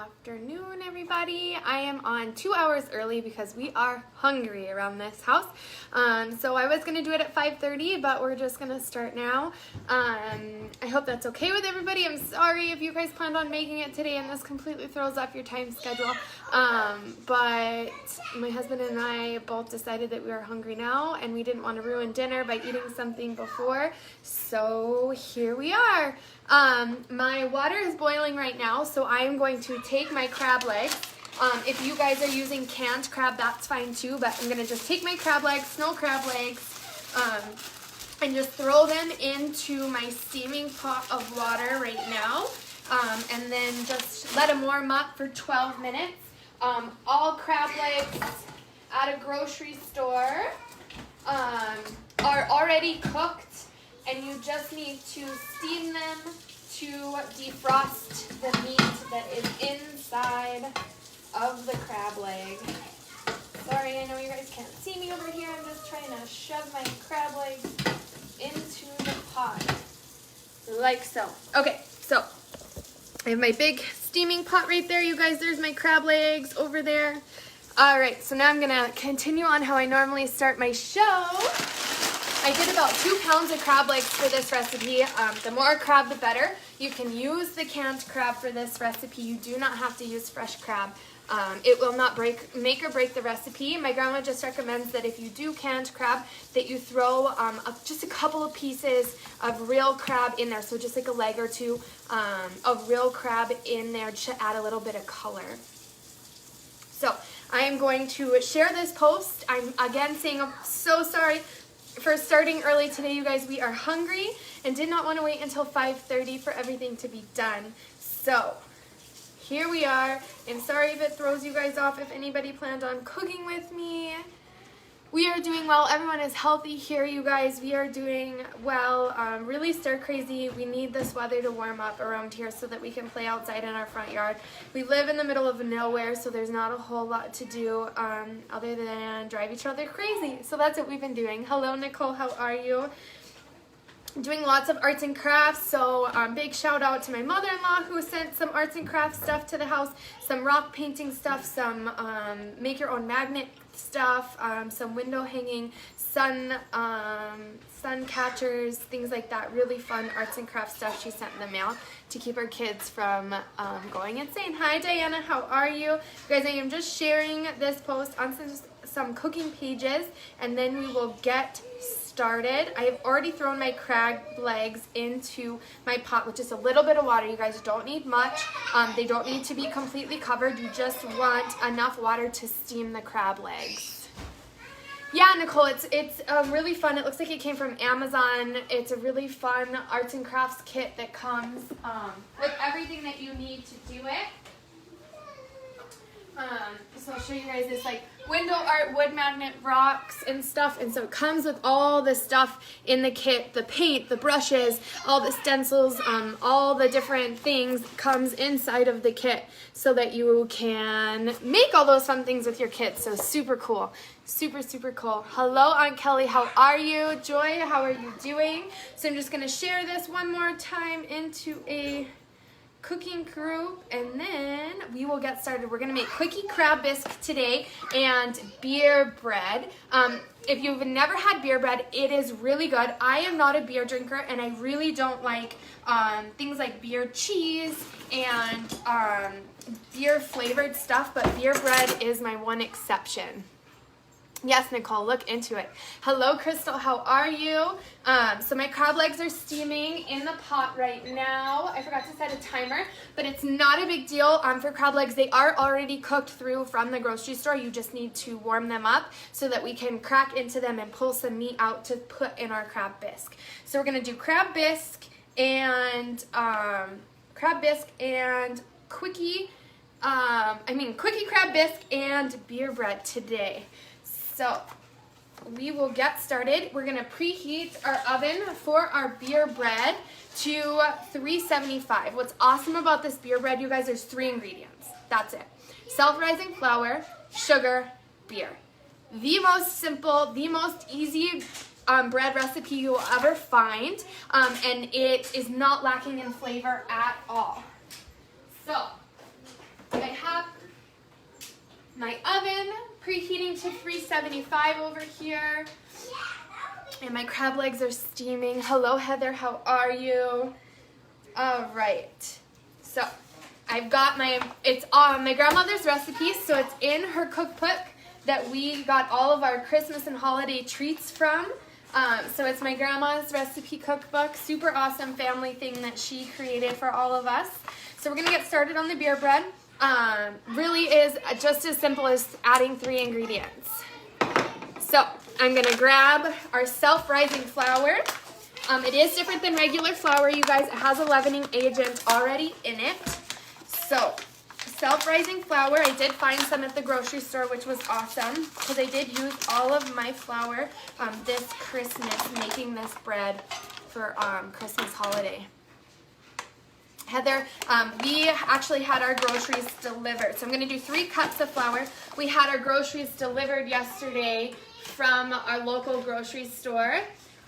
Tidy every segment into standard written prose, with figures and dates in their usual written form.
afternoon, everybody. I am on 2 hours early because we are hungry around this house. So I was gonna do it at 5:30, but we're just gonna start now. I hope that's okay with everybody. I'm sorry if you guys planned on making it today and this completely throws off your time schedule. But my husband and I both decided that we were hungry now and we didn't want to ruin dinner by eating something before. So here we are. My water is boiling right now, so I am going to take my crab legs. If you guys are using canned crab, that's fine too, but I'm gonna just take my crab legs, snow crab legs, and just throw them into my steaming pot of water right now, and then just let them warm up for 12 minutes. All crab legs at a grocery store are already cooked, and you just need to steam them to defrost the meat that is inside of the crab leg. Sorry, I know you guys can't see me over here. I'm just trying to shove my crab legs into the pot, like so. Okay, so I have my big steaming pot right there, you guys. There's my crab legs over there. All right, so now I'm gonna continue on how I normally start my show. I did about 2 pounds of crab legs for this recipe. The more crab, the better. You can use the canned crab for this recipe. You do not have to use fresh crab. It will not make or break the recipe. My grandma just recommends that if you do canned crab, that you throw just a couple of pieces of real crab in there. So just like a leg or two of real crab in there to add a little bit of color. So I am going to share this post. I'm again saying I'm so sorry for starting early today, you guys. We are hungry and did not want to wait until 5:30 for everything to be done. So here we are. I'm sorry if it throws you guys off if anybody planned on cooking with me. We are doing well. Everyone is healthy here, you guys. We are doing well. Really stir crazy. We need this weather to warm up around here so that we can play outside in our front yard. We live in the middle of nowhere, so there's not a whole lot to do other than drive each other crazy. So that's what we've been doing. Hello, Nicole. How are you? Doing lots of arts and crafts, so big shout out to my mother-in-law who sent some arts and crafts stuff to the house, some rock painting stuff, some make your own magnet stuff, some window hanging, sun catchers, things like that. Really fun arts and crafts stuff she sent in the mail to keep our kids from going insane. Hi Diana, how are you? Guys, I am just sharing this post on some cooking pages, and then we will get started. I have already thrown my crab legs into my pot with just a little bit of water. You guys don't need much. They don't need to be completely covered. You just want enough water to steam the crab legs. Yeah, Nicole, it's really fun. It looks like it came from Amazon. It's a really fun arts and crafts kit that comes with everything that you need to do it. So I'll show you guys this like window art, wood magnet, rocks and stuff. And so it comes with all the stuff in the kit, the paint, the brushes, all the stencils, all the different things comes inside of the kit so that you can make all those fun things with your kids. So super cool. Super, super cool. Hello, Aunt Kelly. How are you? Joy, how are you doing? So I'm just going to share this one more time into a cooking group, and then we will get started. We're gonna make Quickie crab bisque today and beer bread. If you've never had beer bread, it is really good. I am not a beer drinker, and I really don't like things like beer cheese and beer flavored stuff, but beer bread is my one exception. Yes, Nicole, look into it. Hello, Crystal, how are you? So my crab legs are steaming in the pot right now. I forgot to set a timer, but it's not a big deal for crab legs. They are already cooked through from the grocery store. You just need to warm them up so that we can crack into them and pull some meat out to put in our crab bisque. So we're gonna do crab bisque and Quickie crab bisque and beer bread today. So we will get started. We're gonna preheat our oven for our beer bread to 375. What's awesome about this beer bread, you guys, there's 3 ingredients. That's it. Self-rising flour, sugar, beer. The most simple, the most easy bread recipe you will ever find, and it is not lacking in flavor at all. So to $3.75 over here. And my crab legs are steaming. Hello, Heather, how are you? All right, so I've got it's on my grandmother's recipe, so it's in her cookbook that we got all of our Christmas and holiday treats from. So it's my grandma's recipe cookbook, super awesome family thing that she created for all of us. So we're gonna get started on the beer bread. Really is just as simple as adding 3 ingredients. So I'm gonna grab our self-rising flour. It is different than regular flour, you guys. It has a leavening agent already in it. So self-rising flour, I did find some at the grocery store, which was awesome because I did use all of my flour this Christmas making this bread for Christmas holiday. Heather, we actually had our groceries delivered. So I'm going to do 3 cups of flour. We had our groceries delivered yesterday from our local grocery store.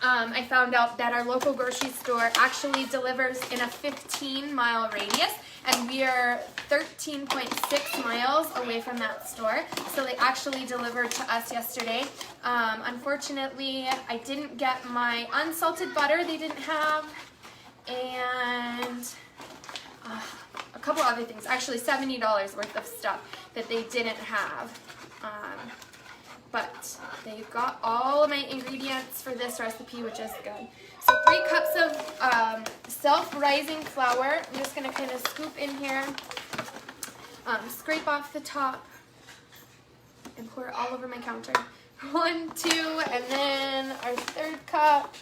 I found out that our local grocery store actually delivers in a 15-mile radius, and we are 13.6 miles away from that store. So they actually delivered to us yesterday. Unfortunately, I didn't get my unsalted butter they didn't have, and a couple other things, actually $70 worth of stuff that they didn't have. But they've got all of my ingredients for this recipe, which is good. So 3 cups of self-rising flour. I'm just gonna kind of scoop in here, scrape off the top, and pour it all over my counter. 1, 2, and then our 3rd cup.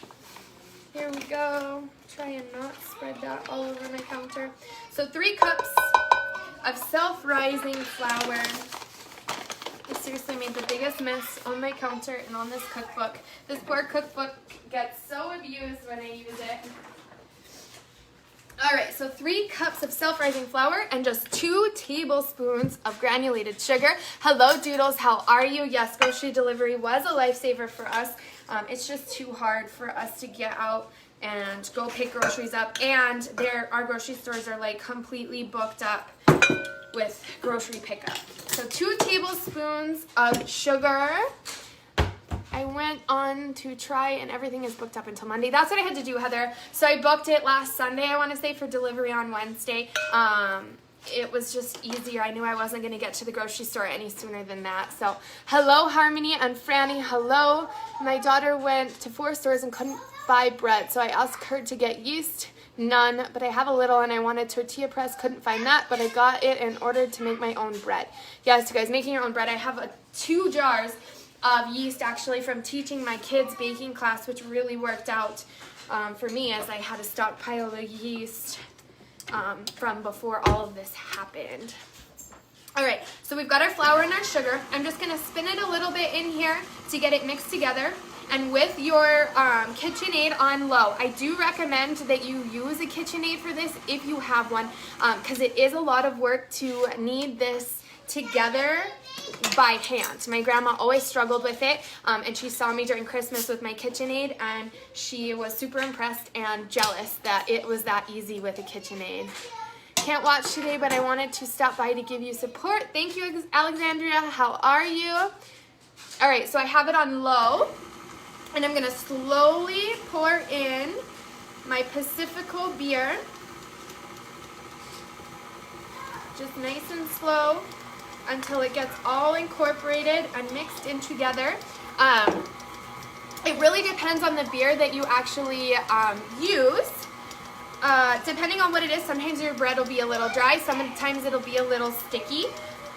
Here we go. Try and not spread that all over my counter. So 3 cups of self-rising flour. I seriously made the biggest mess on my counter and on this cookbook. This poor cookbook gets so abused when I use it. All right, so 3 cups of self-rising flour and just 2 tablespoons of granulated sugar. Hello, Doodles, how are you? Yes, grocery delivery was a lifesaver for us. It's just too hard for us to get out and go pick groceries up, and our grocery stores are like completely booked up with grocery pickup. So 2 tablespoons of sugar. I went on to try, and everything is booked up until Monday. That's what I had to do, Heather. So I booked it last Sunday, I want to say, for delivery on Wednesday. It was just easier. I knew I wasn't going to get to the grocery store any sooner than that. So hello, Harmony and Franny. Hello. My daughter went to 4 stores and couldn't buy bread, so I asked her to get yeast. None, but I have a little, and I wanted tortilla press. Couldn't find that, but I got it and ordered to make my own bread. Yes, you guys, making your own bread. I have 2 jars of yeast actually from teaching my kids baking class, which really worked out for me, as I had a stockpile of yeast from before all of this happened. All right, so we've got our flour and our sugar. I'm just gonna spin it a little bit in here to get it mixed together. And with your KitchenAid on low, I do recommend that you use a KitchenAid for this if you have one, because it is a lot of work to knead this together by hand. My grandma always struggled with it, and she saw me during Christmas with my KitchenAid, and she was super impressed and jealous that it was that easy with a KitchenAid. Can't watch today, but I wanted to stop by to give you support. Thank you, Alexandria. How are you? All right, so I have it on low. And I'm gonna slowly pour in my Pacifico beer. Just nice and slow until it gets all incorporated and mixed in together. It really depends on the beer that you actually use. Depending on what it is, sometimes your bread will be a little dry, sometimes it'll be a little sticky.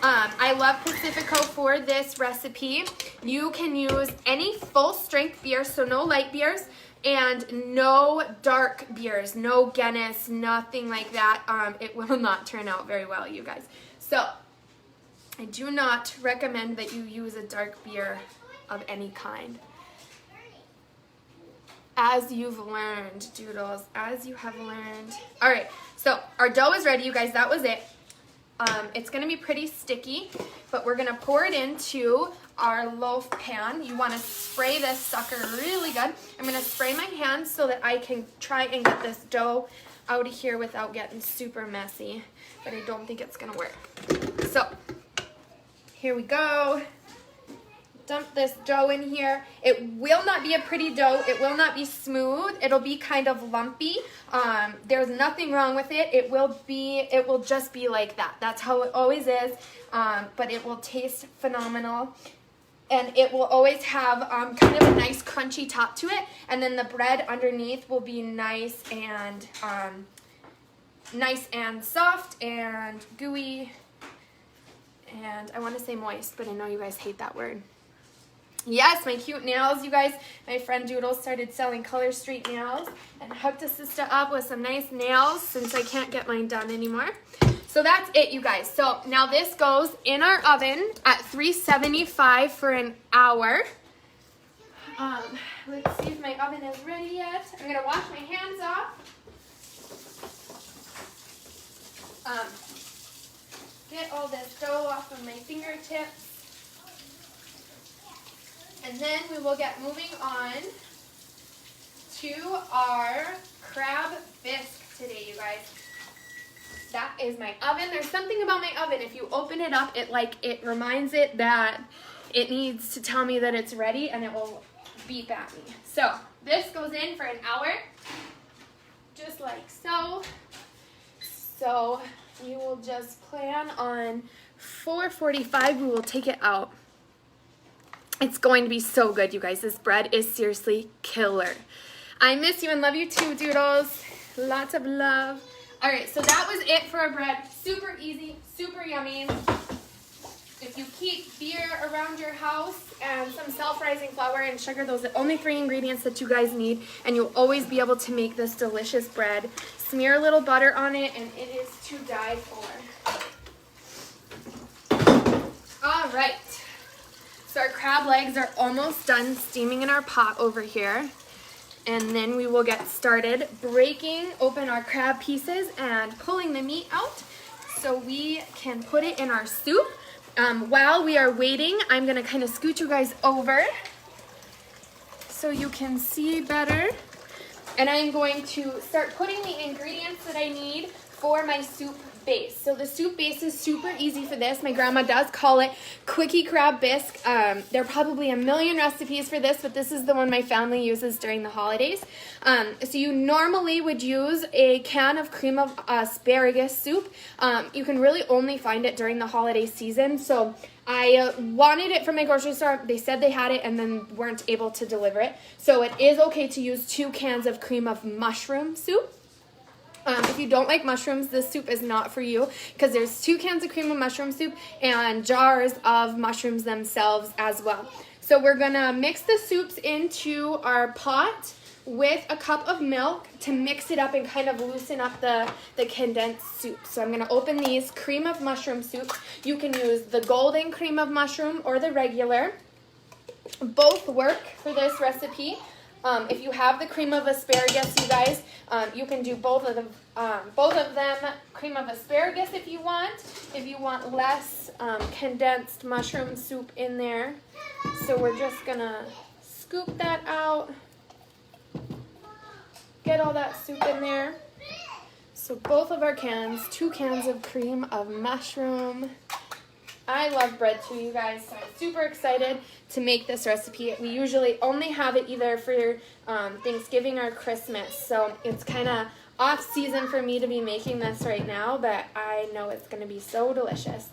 I love Pacifico for this recipe. You can use any full strength beer, so no light beers, and no dark beers, no Guinness, nothing like that. It will not turn out very well, you guys. So I do not recommend that you use a dark beer of any kind. As you've learned, Doodles, as you have learned. All right, so our dough is ready, you guys. That was it. It's going to be pretty sticky, but we're going to pour it into our loaf pan. You want to spray this sucker really good. I'm going to spray my hands so that I can try and get this dough out of here without getting super messy, but I don't think it's going to work. So here we go. dump this dough in here. It will not be a pretty dough. It will not be smooth. It'll be kind of lumpy. There's nothing wrong with it. It will just be like that. That's how it always is. But it will taste phenomenal. And it will always have kind of a nice crunchy top to it. And then the bread underneath will be nice and soft and gooey. And I want to say moist, but I know you guys hate that word. Yes, my cute nails, you guys. My friend Doodle started selling Color Street nails and hooked a sister up with some nice nails since I can't get mine done anymore. So that's it, you guys. So now this goes in our oven at 375 for an hour. Let's see if my oven is ready yet. I'm going to wash my hands off. Get all this dough off of my fingertips. And then we will get moving on to our crab bisque today, you guys. That is my oven. There's something about my oven. If you open it up, it reminds it that it needs to tell me that it's ready, and it will beep at me. So this goes in for an hour, just like so. So we will just plan on 4:45. We will take it out. It's going to be so good, you guys. This bread is seriously killer. I miss you and love you too, Doodles. Lots of love. All right, so that was it for our bread. Super easy, super yummy. If you keep beer around your house and some self-rising flour and sugar, those are the only 3 ingredients that you guys need, and you'll always be able to make this delicious bread. Smear a little butter on it, and it is to die for. All right. So our crab legs are almost done steaming in our pot over here. And then we will get started breaking open our crab pieces and pulling the meat out so we can put it in our soup. While we are waiting, I'm going to kind of scoot you guys over so you can see better. And I'm going to start putting the ingredients that I need for my soup base. So the soup base is super easy for this. My grandma does call it Quickie crab bisque. There are probably a million recipes for this, but this is the one my family uses during the holidays. So you normally would use a can of cream of asparagus soup. You can really only find it during the holiday season. So I wanted it from my grocery store. They said they had it and then weren't able to deliver it. So it is okay to use 2 cans of cream of mushroom soup. If you don't like mushrooms, this soup is not for you because there's 2 cans of cream of mushroom soup and jars of mushrooms themselves as well. So we're going to mix the soups into our pot with a cup of milk to mix it up and kind of loosen up the condensed soup. So I'm going to open these cream of mushroom soup. You can use the golden cream of mushroom or the regular. Both work for this recipe. If you have the cream of asparagus, you guys, you can do both of them, cream of asparagus if you want. If you want less condensed mushroom soup in there. So we're just going to scoop that out. Get all that soup in there. So both of our cans, 2 cans of cream of mushroom. I love bread too, you guys, so I'm super excited to make this recipe. We usually only have it either for Thanksgiving or Christmas, so it's kind of off season for me to be making this right now, but I know it's going to be so delicious.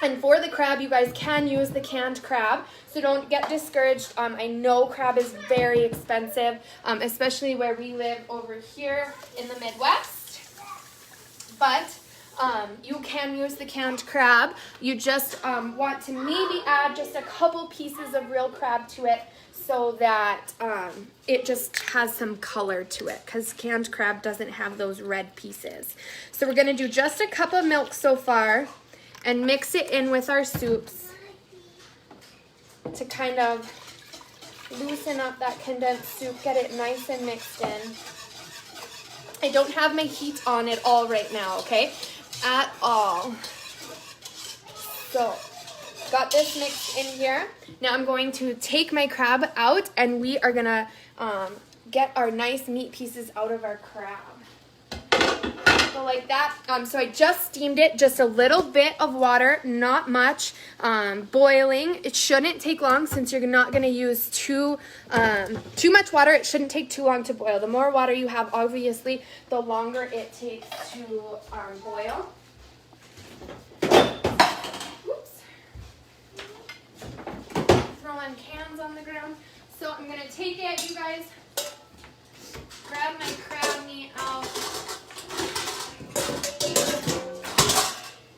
And for the crab, you guys can use the canned crab, so don't get discouraged. I know crab is very expensive, especially where we live over here in the Midwest, but you can use the canned crab. You just want to maybe add just a couple pieces of real crab to it so that it just has some color to it because canned crab doesn't have those red pieces. So we're going to do just a cup of milk so far and mix it in with our soups to kind of loosen up that condensed soup, get it nice and mixed in. I don't have my heat on at all right now, okay? At all. So, got this mixed in here. Now I'm going to take my crab out and we are gonna get our nice meat pieces out of our crab. go like that. So I just steamed it, just a little bit of water, not much, boiling. It shouldn't take long since you're not going to use too much water. It shouldn't take too long to boil. The more water you have, obviously, the longer it takes to boil. Oops. Throwing cans on the ground. So I'm going to take it, you guys, grab my crab meat out,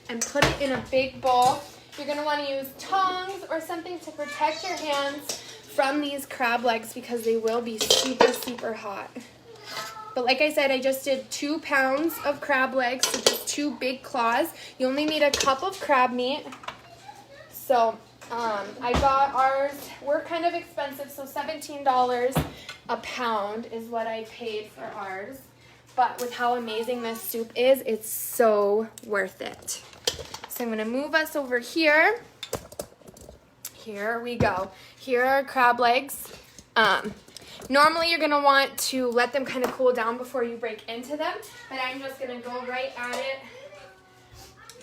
and put it in a big bowl. You're going to want to use tongs or something to protect your hands from these crab legs because they will be super, super hot. But like I said, I just did 2 pounds of crab legs, so just 2 big claws. You only need a cup of crab meat. So I got ours, we're kind of expensive, so $17 a pound is what I paid for ours. But with how amazing this soup is, it's so worth it. So I'm going to move us over here. Here we go. Here are crab legs. Normally you're going to want to let them kind of cool down before you break into them, but I'm just going to go right at it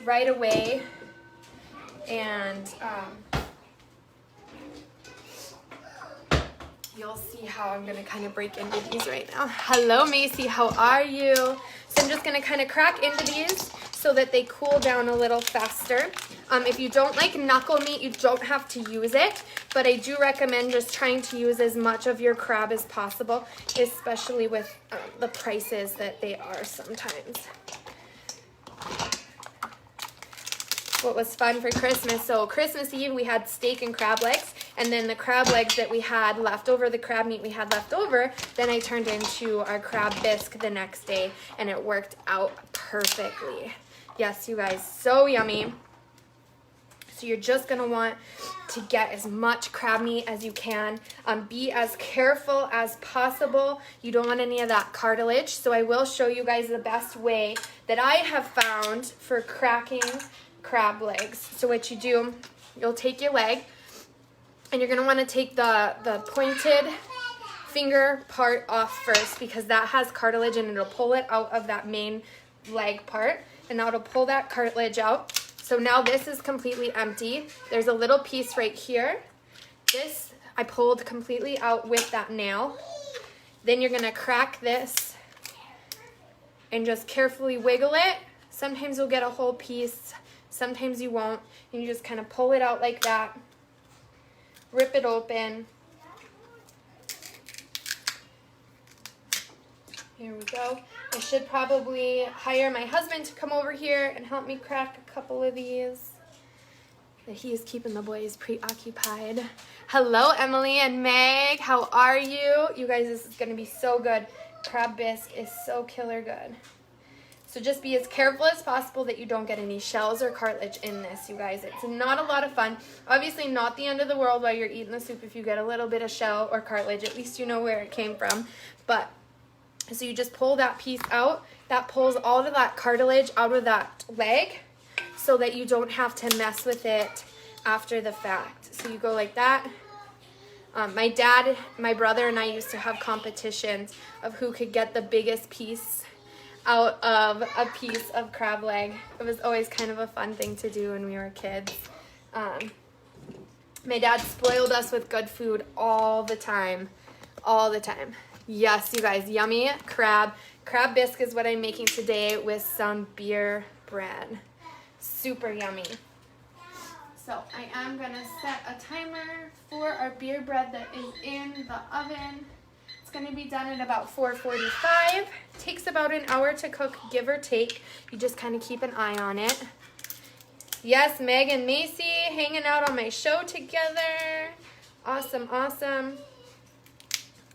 right away. And you'll see how I'm going to kind of break into these right now. Hello, Macy. How are you? So I'm just going to kind of crack into these so that they cool down a little faster. If you don't like knuckle meat, you don't have to use it, but I do recommend just trying to use as much of your crab as possible, especially with the prices that they are sometimes. What was fun for Christmas, so Christmas Eve we had steak and crab legs, and then the crab legs that we had left over, the crab meat we had left over, then I turned into our crab bisque the next day, and it worked out perfectly. Yes, you guys, so yummy. So you're just going to want to get as much crab meat as you can. Be as careful as possible. You don't want any of that cartilage. So I will show you guys the best way that I have found for cracking crab legs. So what you do, you'll take your leg and you're going to want to take the pointed finger part off first because that has cartilage and it'll pull it out of that main leg part. And now it'll pull that cartilage out. So now this is completely empty. There's a little piece right here. This I pulled completely out with that nail. Then you're gonna crack this and just carefully wiggle it. Sometimes you'll get a whole piece, sometimes you won't. And you just kind of pull it out like that. Rip it open. Here we go. I should probably hire my husband to come over here and help me crack a couple of these. He is keeping the boys preoccupied. Hello, Emily and Meg. How are you? You guys, this is going to be so good. Crab bisque is so killer good. So just be as careful as possible that you don't get any shells or cartilage in this, you guys. It's not a lot of fun. Obviously not the end of the world while you're eating the soup if you get a little bit of shell or cartilage. At least you know where it came from. But so you just pull that piece out. That pulls all of that cartilage out of that leg so that you don't have to mess with it after the fact. So you go like that. My dad, my brother, and I used to have competitions of who could get the biggest piece out of a piece of crab leg. It was always kind of a fun thing to do when we were kids. My dad spoiled us with good food all the time. All the time. Yes, you guys, yummy crab. Crab bisque is what I'm making today with some beer bread. Super yummy. So I am going to set a timer for our beer bread that is in the oven. It's going to be done at about 4:45. Takes about an hour to cook, give or take. You just kind of keep an eye on it. Yes, Meg and Macy hanging out on my show together. Awesome, awesome.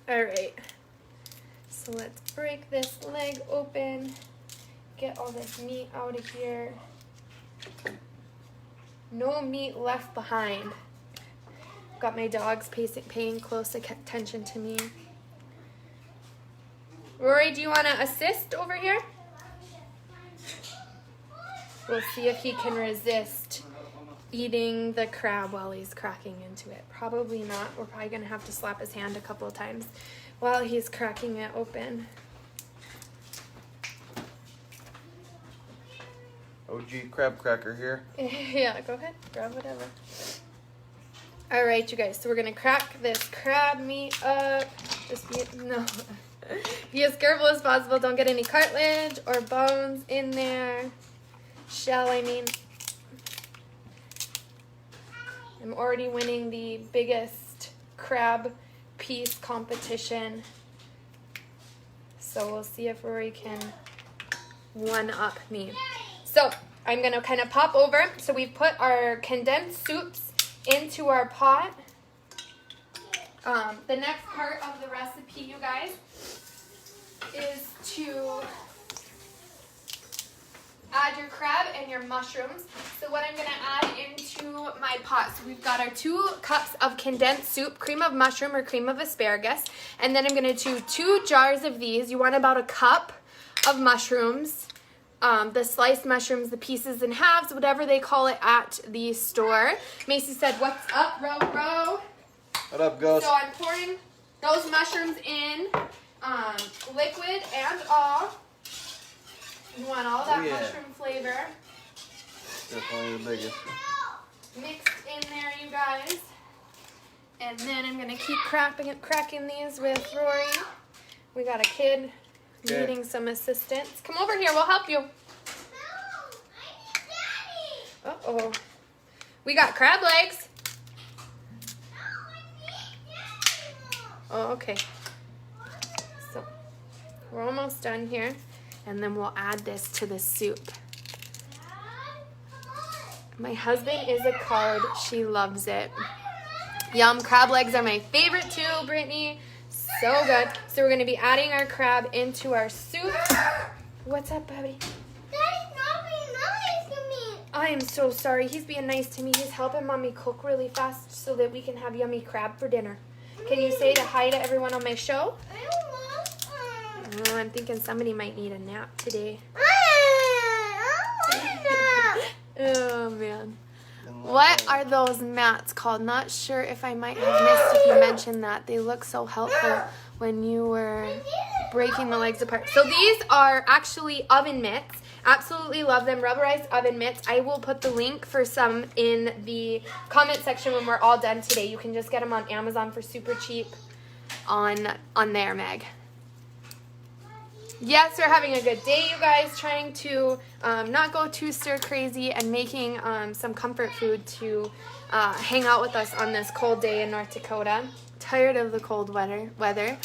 All right. So let's break this leg open, get all this meat out of here. No meat left behind. Got my dogs paying close attention to me. Rory, do you want to assist over here? We'll see if he can resist eating the crab while he's cracking into it. Probably not. We're probably going to have to slap his hand a couple of times while he's cracking it open. OG crab cracker here. Yeah, go ahead. Grab whatever. All right, you guys. So we're going to crack this crab meat up. Just be as careful as possible. Don't get any cartilage or bones in there. Shell, I mean. I'm already winning the biggest crab piece competition. So we'll see if Rory can one-up me. So I'm going to kind of pop over. So we've put our condensed soups into our pot. The next part of the recipe, you guys, is to add your crab and your mushrooms. So what I'm going to add into my pot, so we've got our 2 cups of condensed soup, cream of mushroom or cream of asparagus, and then I'm going to do 2 jars of these. You want about a cup of mushrooms, the sliced mushrooms, the pieces in halves, whatever they call it at the store. Macy said, "What's up, Ro?" What up, Ghost? So I'm pouring those mushrooms in, liquid and all. You want all that mushroom flavor. Definitely the biggest. Mixed in there, you guys. And then I'm going to keep cracking these with Rory. We got a kid needing some assistance. Come over here, we'll help you. No, I need Daddy. Uh-oh. We got crab legs. No, I need Daddy. Oh, okay. So we're almost done here. And then we'll add this to the soup. My husband is a card. She loves it. Yum, crab legs are my favorite too, Brittany. So good. So we're going to be adding our crab into our soup. What's up, Bubby? Daddy's not being nice to me. I am so sorry. He's being nice to me. He's helping Mommy cook really fast so that we can have yummy crab for dinner. Can you say hi to everyone on my show? I don't want Oh, I'm thinking somebody might need a nap today. Oh, man. What are those mats called? Not sure if I might have missed if you mentioned that. They look so helpful when you were breaking the legs apart. So these are actually oven mitts. Absolutely love them. Rubberized oven mitts. I will put the link for some in the comment section when we're all done today. You can just get them on Amazon for super cheap on there, Meg. Yes, we're having a good day, you guys. Trying to not go too stir crazy and making some comfort food to hang out with us on this cold day in North Dakota. Tired of the cold weather.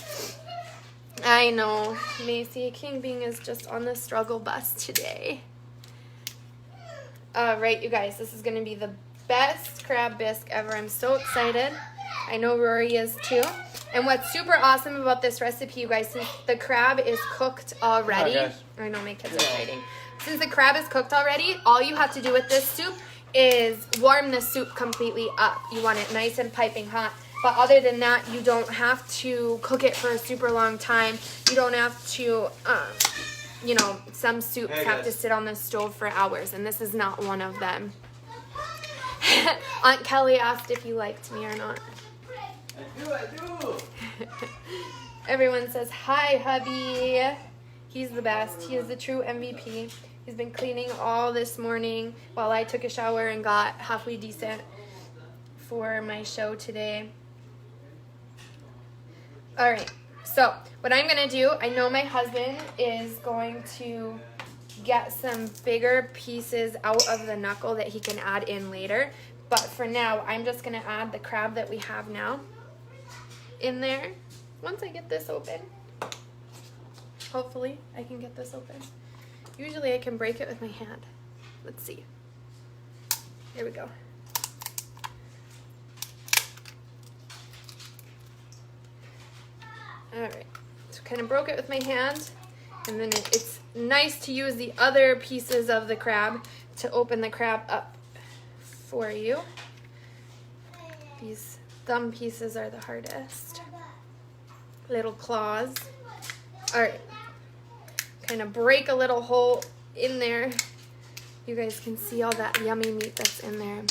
I know, Macy. King Being is just on the struggle bus today. All right, you guys. This is going to be the best crab bisque ever. I'm so excited. I know Rory is too. And what's super awesome about this recipe, you guys, since the crab is cooked already. I know my kids are fighting. Since the crab is cooked already, all you have to do with this soup is warm the soup completely up. You want it nice and piping hot. But other than that, you don't have to cook it for a super long time. You don't have to, you know, some soups have to sit on the stove for hours. And this is not one of them. Aunt Kelly asked if you liked me or not. I do. Everyone says, hi, hubby. He's the best. He is the true MVP. He's been cleaning all this morning while I took a shower and got halfway decent for my show today. All right. So what I'm going to do, I know my husband is going to get some bigger pieces out of the knuckle that he can add in later. But for now, I'm just going to add the crab that we have now in there. Once I get this open, hopefully I can get this open. Usually I can break it with my hand. Let's see. Here we go. All right, so kind of broke it with my hand, and then it's nice to use the other pieces of the crab to open the crab up for you. These thumb pieces are the hardest. Little claws. All right, kind of break a little hole in there. You guys can see all that yummy meat that's in there.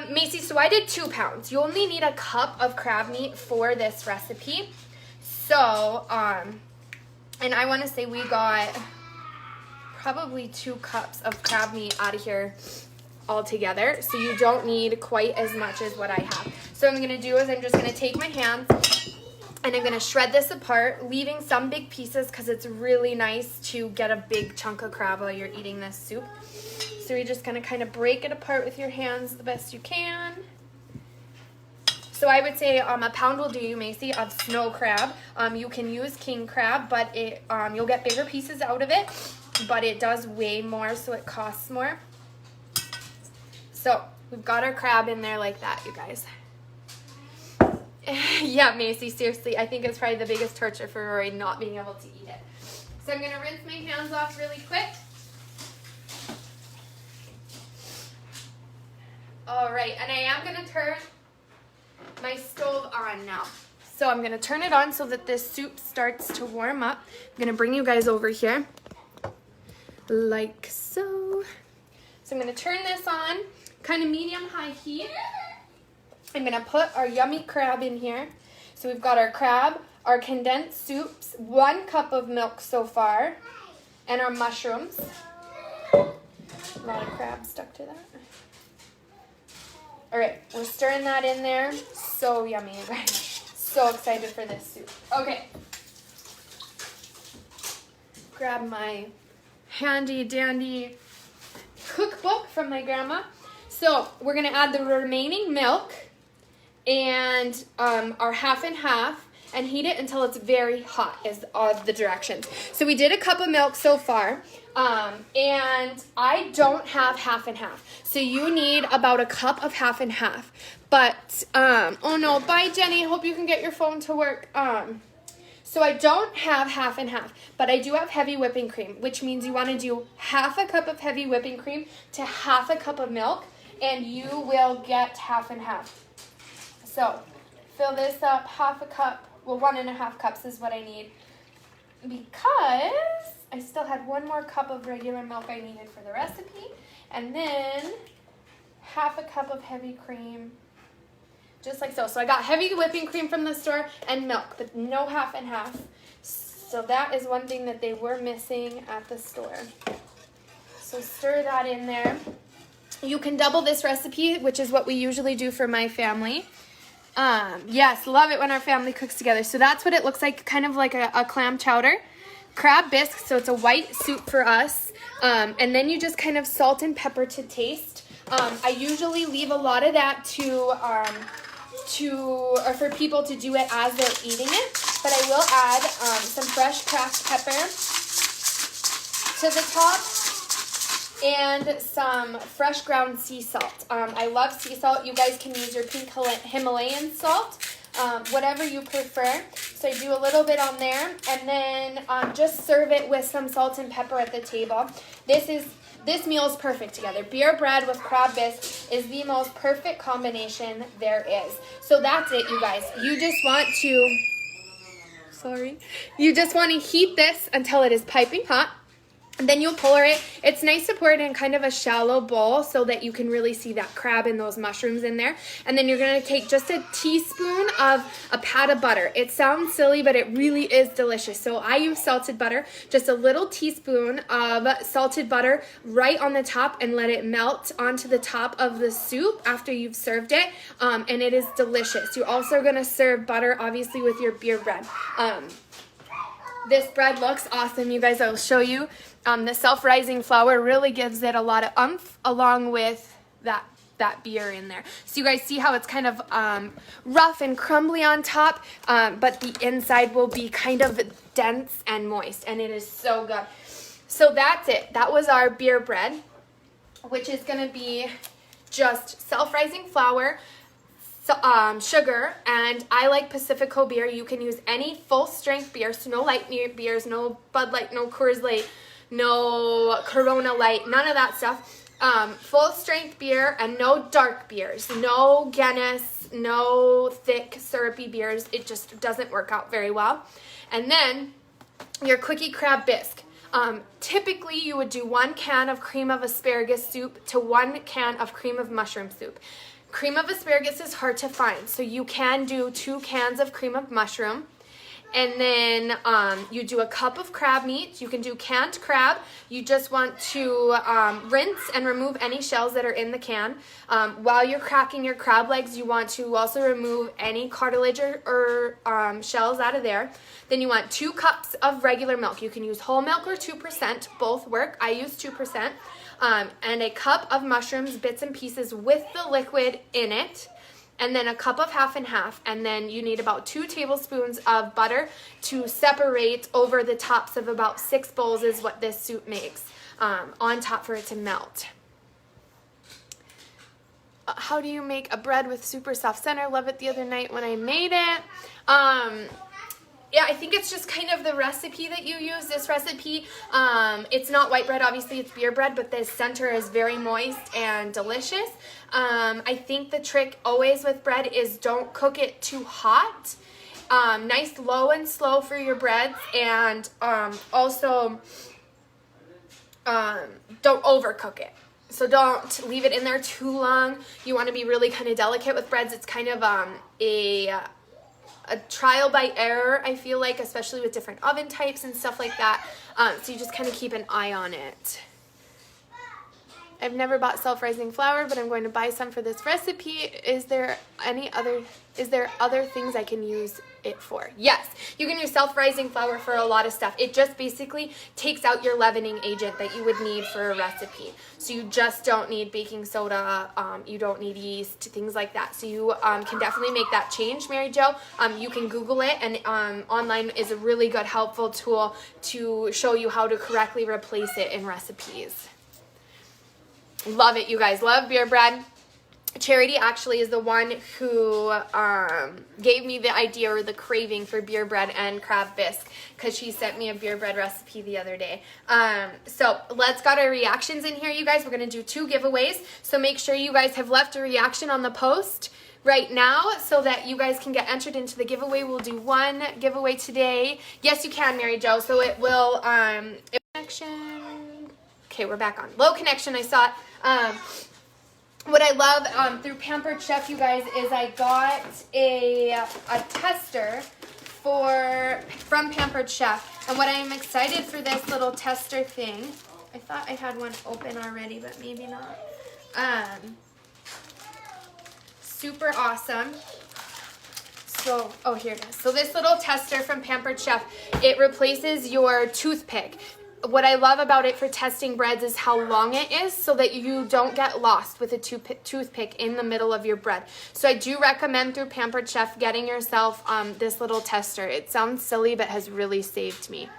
Macy, so I did 2 pounds. You only need a cup of crab meat for this recipe. So, and I want to say we got probably 2 cups of crab meat out of here altogether. So you don't need quite as much as what I have. So what I'm gonna do is I'm just gonna take my hands and I'm gonna shred this apart, leaving some big pieces because it's really nice to get a big chunk of crab while you're eating this soup. So you're just gonna kind of break it apart with your hands the best you can. So I would say a pound will do you, Macy, of snow crab. You can use king crab, but you'll get bigger pieces out of it, but it does weigh more, so it costs more. So we've got our crab in there like that, you guys. Yeah, Macy, seriously, I think it's probably the biggest torture for Rory not being able to eat it. So I'm gonna rinse my hands off really quick. All right, and I am gonna turn my stove on now. So I'm gonna turn it on so that this soup starts to warm up. I'm gonna bring you guys over here, like so. So I'm gonna turn this on, kind of medium-high heat. I'm gonna put our yummy crab in here. So we've got our crab, our condensed soups, 1 cup of milk so far, and our mushrooms. A lot of crab stuck to that. All right, we're stirring that in there. So yummy, you guys. So excited for this soup. Okay. Grab my handy dandy cookbook from my grandma. So we're gonna add the remaining milk and our half and half and heat it until it's very hot is all the directions. So we did a cup of milk so far. And I don't have half and half. So you need about a cup of half and half. But, oh no, bye Jenny, hope you can get your phone to work. So I don't have half and half, but I do have heavy whipping cream, which means you want to do half a cup of heavy whipping cream to half a cup of milk, and you will get half and half. So fill this up, half a cup, well 1.5 cups is what I need, because I still had 1 more cup of regular milk I needed for the recipe, and then half a cup of heavy cream, just like so. So I got heavy whipping cream from the store and milk, but no half and half. So that is one thing that they were missing at the store. So stir that in there. You can double this recipe, which is what we usually do for my family. Yes, love it when our family cooks together. So that's what it looks like, kind of like a clam chowder. Crab bisque, so it's a white soup for us. And then you just kind of salt and pepper to taste. I usually leave a lot of that or for people to do it as they're eating it. But I will add some fresh cracked pepper to the top and some fresh ground sea salt. I love sea salt. You guys can use your pink Himalayan salt, whatever you prefer. So I do a little bit on there, and then just serve it with some salt and pepper at the table. This meal is perfect together. Beer bread with crab bisque is the most perfect combination there is. So that's it, you guys. You just want to heat this until it is piping hot. And then you'll pour it. It's nice to pour it in kind of a shallow bowl so that you can really see that crab and those mushrooms in there. And then you're going to take just a teaspoon of a pat of butter. It sounds silly, but it really is delicious. So I use salted butter, just a little teaspoon of salted butter right on the top, and let it melt onto the top of the soup after you've served it. And it is delicious. You're also going to serve butter, obviously, with your beer bread. This bread looks awesome, you guys. I will show you. The self-rising flour really gives it a lot of oomph along with that beer in there. So you guys see how it's kind of rough and crumbly on top, but the inside will be kind of dense and moist, and it is so good. So that's it. That was our beer bread, which is going to be just self-rising flour, sugar, and I like Pacifico beer. You can use any full-strength beer, so no light beers, no Bud Light, no Coors Light, no Corona Light, none of that stuff. Full-strength beer and no dark beers, no Guinness, no thick syrupy beers. It just doesn't work out very well. And then your Quickie crab bisque. Typically you would do 1 can of cream of asparagus soup to 1 can of cream of mushroom soup. Cream of asparagus is hard to find, so you can do 2 cans of cream of mushroom And then you do a cup of crab meat. You can do canned crab. You just want to rinse and remove any shells that are in the can. While you're cracking your crab legs, you want to also remove any cartilage or shells out of there. Then you want 2 cups of regular milk. You can use whole milk or 2%. Both work. I use 2%. And a cup of mushrooms, bits and pieces with the liquid in it. And then a cup of half and half. And then you need about 2 tablespoons of butter to separate over the tops of about 6 bowls is what this soup makes on top for it to melt. How do you make a bread with super soft center? Love it the other night when I made it. Yeah, I think it's just kind of the recipe that you use. This recipe, it's not white bread, obviously it's beer bread, but the center is very moist and delicious. I think the trick always with bread is don't cook it too hot. Nice low and slow for your breads, and also don't overcook it. So don't leave it in there too long. You want to be really kind of delicate with breads. It's kind of a trial by error, I feel like, especially with different oven types and stuff like that. So you just kind of keep an eye on it. I've never bought self-rising flour, but I'm going to buy some for this recipe. Is there other things I can use it for? Yes, you can use self-rising flour for a lot of stuff. It just basically takes out your leavening agent that you would need for a recipe. So you just don't need baking soda, you don't need yeast, things like that. So you can definitely make that change, Mary Jo. You can Google it, and online is a really good, helpful tool to show you how to correctly replace it in recipes. Love it, you guys. Love beer bread. Charity actually is the one who gave me the idea or the craving for beer bread and crab bisque, because she sent me a beer bread recipe the other day. So let's got our reactions in here, you guys. We're going to do 2 giveaways. So make sure you guys have left a reaction on the post right now so that you guys can get entered into the giveaway. We'll do 1 giveaway today. Yes, you can, Mary Jo. So it will, connection. Okay, we're back on. Low connection, I saw it. What I love through Pampered Chef, you guys, is I got a tester from Pampered Chef. And what I'm excited for this little tester thing, I thought I had one open already, but maybe not. Super awesome. So, oh, here it is. So this little tester from Pampered Chef, it replaces your toothpick. What I love about it for testing breads is how long it is, so that you don't get lost with a toothpick in the middle of your bread. So I do recommend through Pampered Chef getting yourself this little tester. It sounds silly, but has really saved me.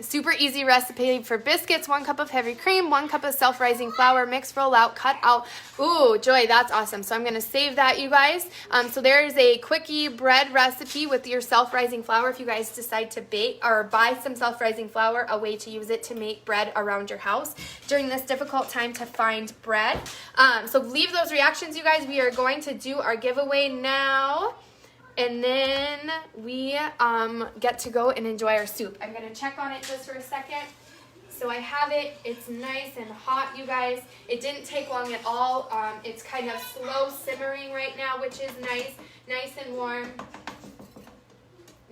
Super easy recipe for biscuits. 1 cup of heavy cream, 1 cup of self-rising flour, mix, roll out, cut out. Ooh, Joy, that's awesome. So I'm going to save that, you guys. So there is a Quickie bread recipe with your self-rising flour. If you guys decide to bake or buy some self-rising flour, a way to use it to make bread around your house during this difficult time to find bread. So leave those reactions, you guys. We are going to do our giveaway now. And then we get to go and enjoy our soup. I'm going to check on it just for a second. So I have it. It's nice and hot, you guys. It didn't take long at all. It's kind of slow simmering right now, which is nice and warm.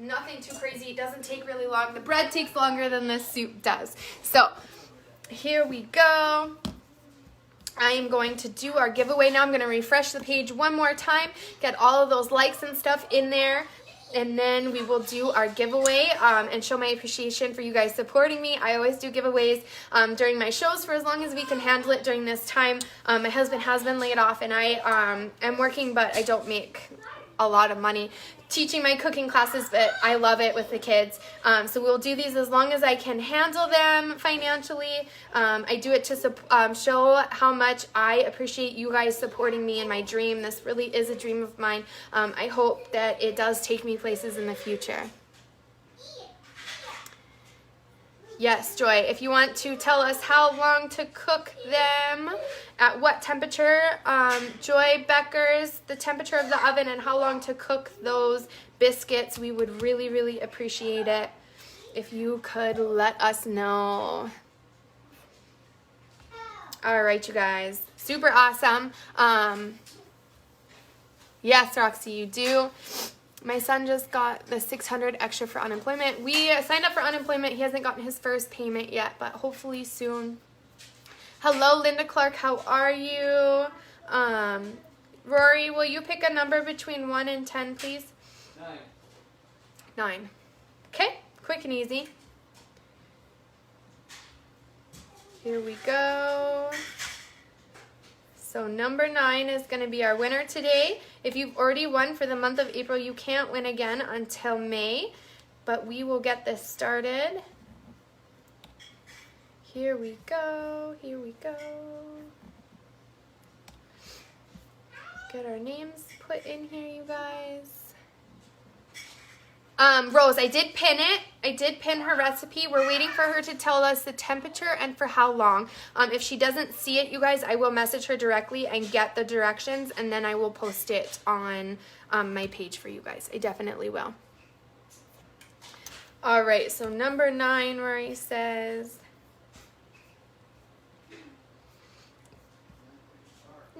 Nothing too crazy. It doesn't take really long. The bread takes longer than this soup does. So here we go. I am going to do our giveaway now. I'm going to refresh the page one more time, get all of those likes and stuff in there, and then we will do our giveaway and show my appreciation for you guys supporting me. I always do giveaways during my shows for as long as we can handle it during this time. My husband has been laid off, and I am working, but I don't make a lot of money teaching my cooking classes, but I love it with the kids. So we'll do these as long as I can handle them financially. I do it to show how much I appreciate you guys supporting me in my dream. This really is a dream of mine. I hope that it does take me places in the future. Yes, Joy, if you want to tell us how long to cook them, at what temperature, Joy Becker's, the temperature of the oven, and how long to cook those biscuits, we would really, really appreciate it if you could let us know. All right, you guys, super awesome. Yes, Roxy, you do. My son just got the $600 extra for unemployment. We signed up for unemployment. He hasn't gotten his first payment yet, but hopefully soon. Hello, Linda Clark. How are you? Rory, will you pick a number between 1 and 10, please? 9. 9. Okay, quick and easy. Here we go. So number 9 is going to be our winner today. If you've already won for the month of April, you can't win again until May, but we will get this started. Here we go, here we go. Get our names put in here, you guys. Rose, I did pin it. I did pin her recipe. We're waiting for her to tell us the temperature and for how long. If she doesn't see it, you guys, I will message her directly and get the directions, and then I will post it on my page for you guys. I definitely will. All right, so number 9, Rory says.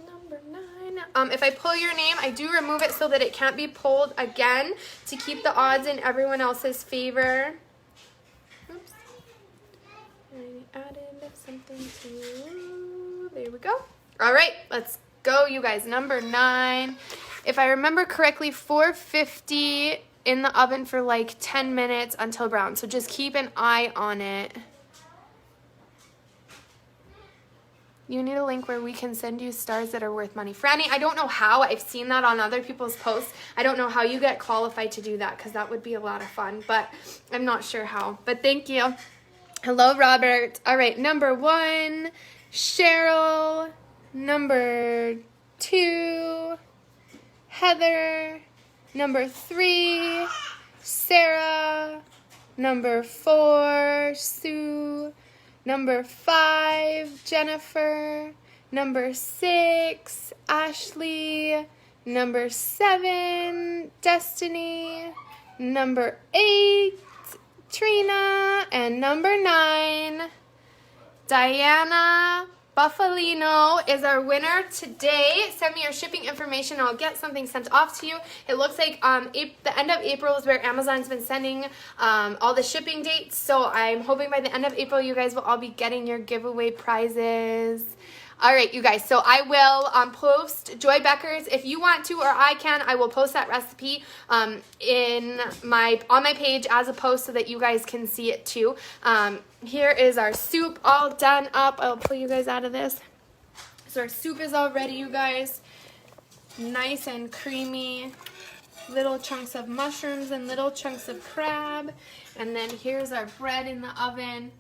Number 9. If I pull your name, I do remove it so that it can't be pulled again to keep the odds in everyone else's favor. Oops. I added something to. There we go. All right, let's go, you guys. Number 9. If I remember correctly, 450 in the oven for like 10 minutes until brown. So just keep an eye on it. You need a link where we can send you stars that are worth money. Franny, I don't know how. I've seen that on other people's posts. I don't know how you get qualified to do that because that would be a lot of fun, but I'm not sure how. But thank you. Hello, Robert. All right, number 1, Cheryl. Number 2, Heather. Number 3, Sarah. Number 4, Sue. Number 5, Jennifer. Number 6, Ashley. Number 7, Destiny. Number 8, Trina. And number 9, Diana Buffalino is our winner today. Send me your shipping information. I'll get something sent off to you. It looks like the end of April is where Amazon's been sending all the shipping dates. So I'm hoping by the end of April, you guys will all be getting your giveaway prizes. All right, you guys, so I will post Joy Becker's. If you want to or I can, I will post that recipe on my page as a post so that you guys can see it too. Here is our soup all done up. I'll pull you guys out of this. So our soup is all ready, you guys. Nice and creamy. Little chunks of mushrooms and little chunks of crab. And then here's our bread in the oven.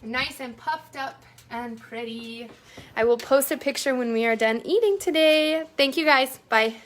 Nice and puffed up and pretty. I will post a picture when we are done eating today. Thank you guys. Bye.